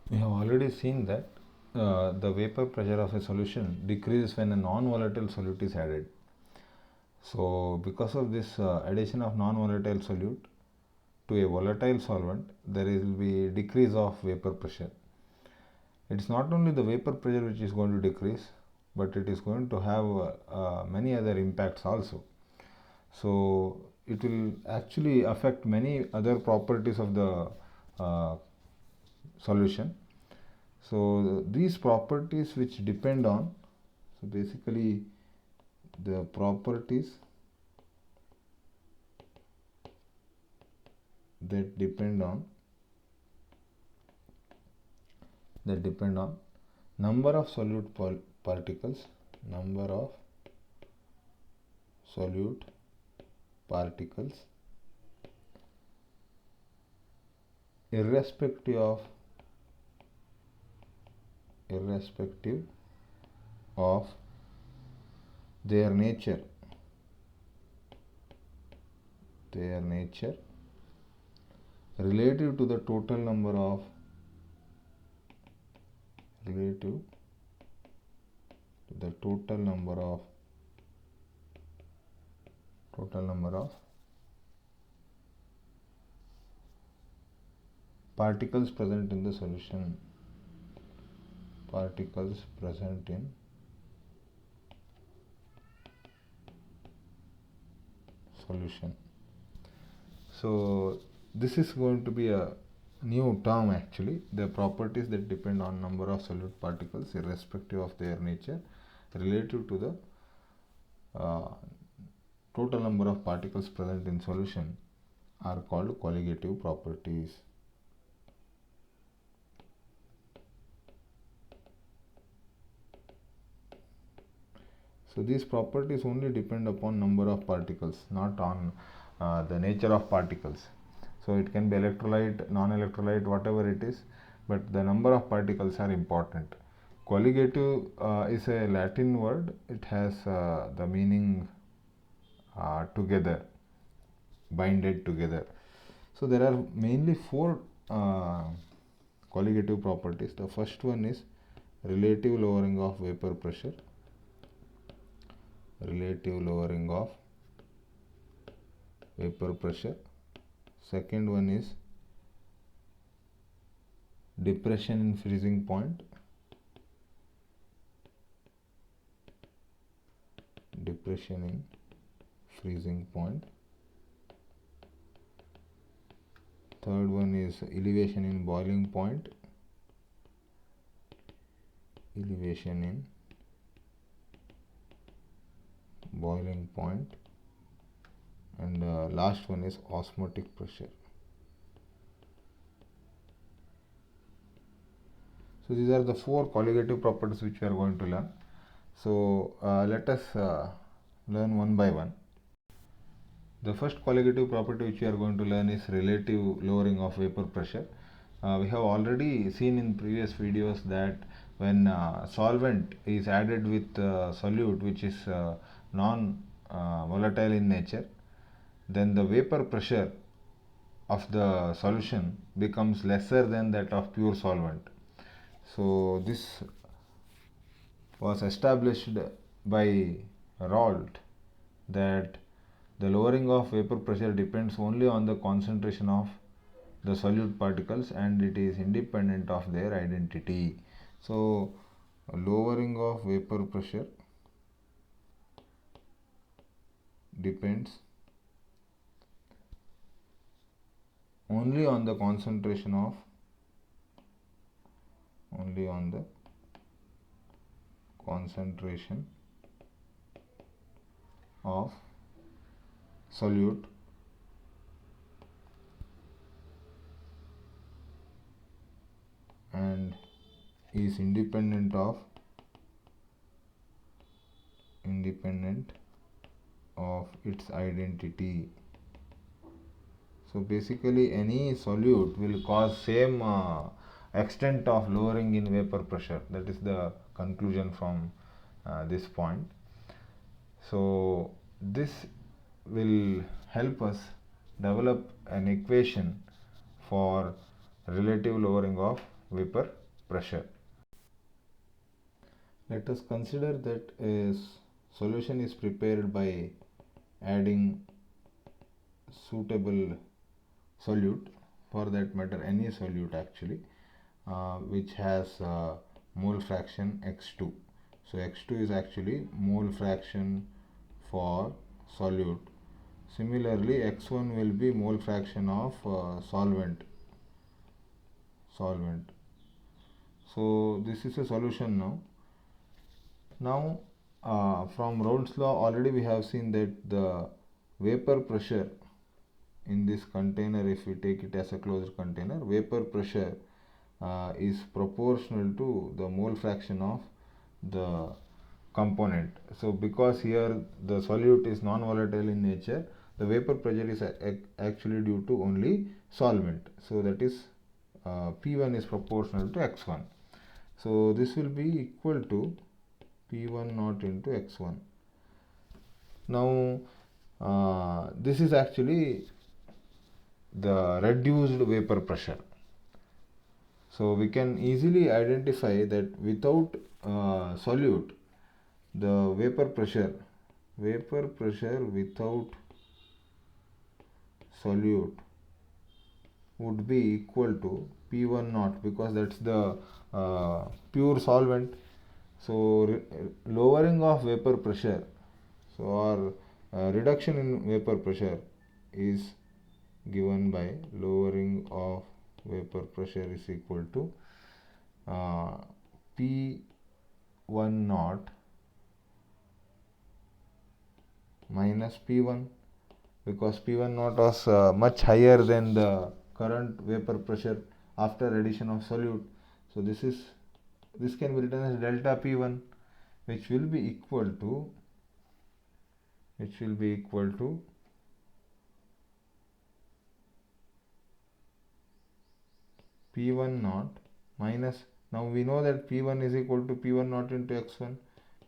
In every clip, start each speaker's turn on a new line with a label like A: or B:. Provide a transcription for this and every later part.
A: We have already seen that the vapor pressure of a solution decreases when a non-volatile solute is added. So because of this addition of non-volatile solute to a volatile solvent, there will be decrease of vapor pressure. It's not only the vapor pressure which is going to decrease, but it is going to have many other impacts also. So it will actually affect many other properties of the solution. So these properties which depend on, so basically the properties that depend on number of solute particles, number of solute particles, irrespective of their nature relative to the total number of particles present in the solution. So this is going to be a new term actually, the properties that depend on number of solute particles irrespective of their nature relative to the total number of particles present in solution are called colligative properties. So these properties only depend upon number of particles, not on the nature of particles. So it can be electrolyte, non-electrolyte, whatever it is, but the number of particles are important. Colligative is a Latin word. It has the meaning together, binded together. So there are mainly four colligative properties. The first one is relative lowering of vapor pressure. Second one is depression in freezing point. Third one is elevation in boiling point. And last one is osmotic pressure. So these are the four colligative properties which we are going to learn. So let us learn one by one. The first colligative property which we are going to learn is relative lowering of vapor pressure. We have already seen in previous videos that when solvent is added with solute which is non-volatile in nature, then the vapor pressure of the solution becomes lesser than that of pure solvent. So this was established by Raoult that the lowering of vapor pressure depends only on the concentration of the solute particles and it is independent of their identity. So lowering of vapor pressure depends only on the concentration of solute and is independent of its identity. So basically any solute will cause same extent of lowering in vapor pressure. That is the conclusion from this point. So this will help us develop an equation for relative lowering of vapor pressure. Let us consider that a solution is prepared by adding suitable solute, for that matter any solute actually, which has mole fraction x2. So x2 is actually mole fraction for solute. Similarly, x1 will be mole fraction of solvent. So this is a solution now. From Raoult's law already we have seen that the vapor pressure in this container, if we take it as a closed container, vapor pressure is proportional to the mole fraction of the component. So because here the solute is non-volatile in nature, the vapor pressure is actually due to only solvent. So that is P1 is proportional to x1. So this will be equal to P1 naught into x1. Now this is actually the reduced vapor pressure. So we can easily identify that without solute, the vapor pressure without solute would be equal to P1 naught, because that's the pure solvent. So lowering of vapor pressure, so or reduction in vapor pressure is given by lowering of vapor pressure is equal to P1 naught minus P1, because P1 naught was much higher than the current vapor pressure after addition of solute. So this can be written as delta P1, which will be equal to P1 naught minus, now we know that P1 is equal to P1 naught into x1,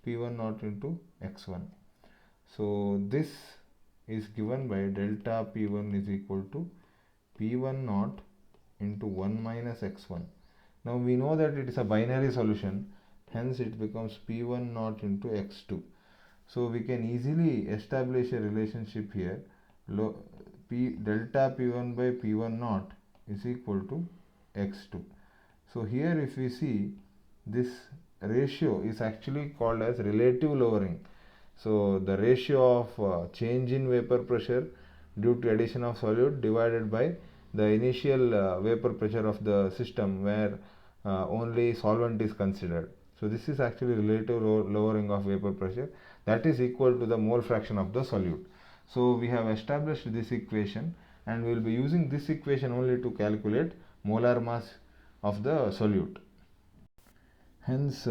A: P1 naught into x1. So this is given by delta P1 is equal to P1 naught into 1 minus x1. Now we know that it is a binary solution, hence it becomes P1 naught into x2. So we can easily establish a relationship here. Delta P1 by P1 naught is equal to x2. So here if we see, this ratio is actually called as relative lowering. So the ratio of change in vapor pressure due to addition of solute divided by the initial vapor pressure of the system where only solvent is considered. So this is actually relative lowering of vapor pressure, that is equal to the mole fraction of the solute. So we have established this equation, and we will be using this equation only to calculate molar mass of the solute. Hence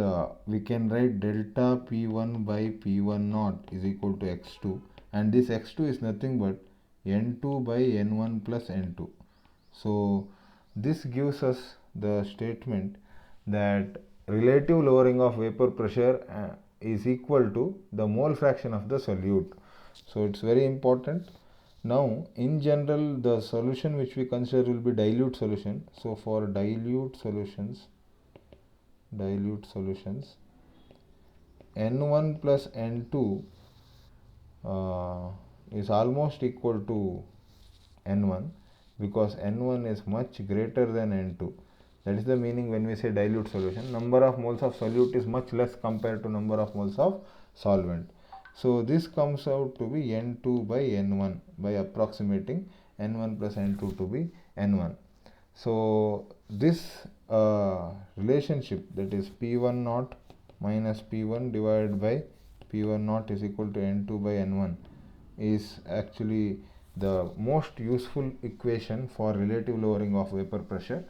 A: we can write delta P1 by P1 naught is equal to x2, and this x2 is nothing but N2 by N1 plus N2. So this gives us the statement that relative lowering of vapor pressure is equal to the mole fraction of the solute. So it's very important. Now in general the solution which we consider will be dilute solution. So for dilute solutions N1 plus N2 is almost equal to N1, because N1 is much greater than N2. That is the meaning when we say dilute solution. Number of moles of solute is much less compared to number of moles of solvent. So this comes out to be N2 by N1 by approximating N1 plus N2 to be N1. So this relationship, that is P1 naught minus P1 divided by P1 naught is equal to N2 by N1, is actually the most useful equation for relative lowering of vapor pressure.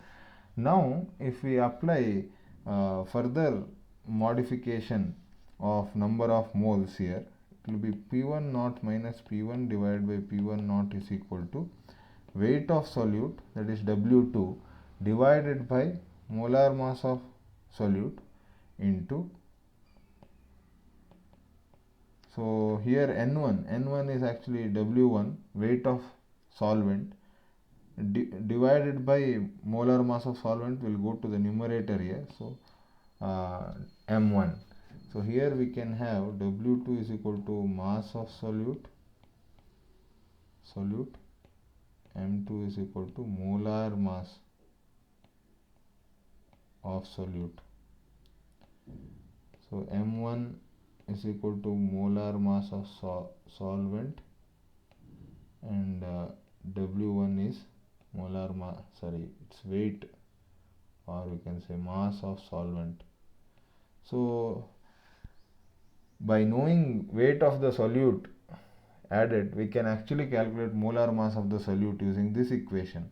A: Now if we apply further modification of number of moles here, it will be P1 naught minus P1 divided by P1 naught is equal to weight of solute, that is W2, divided by molar mass of solute into, so here N1 is actually W1, weight of solvent, divided by molar mass of solvent will go to the numerator here. So M1. So here we can have W2 is equal to mass of solute, M2 is equal to molar mass of solute. So M1 is equal to molar mass of solvent, and W1 is molar mass, it's weight, or we can say mass of solvent. So by knowing weight of the solute added, we can actually calculate molar mass of the solute using this equation.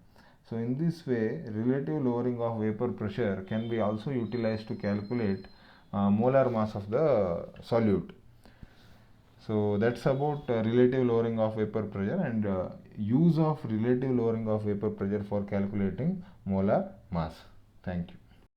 A: So in this way, relative lowering of vapor pressure can be also utilized to calculate molar mass of the solute. So that's about relative lowering of vapor pressure and use of relative lowering of vapor pressure for calculating molar mass. Thank you.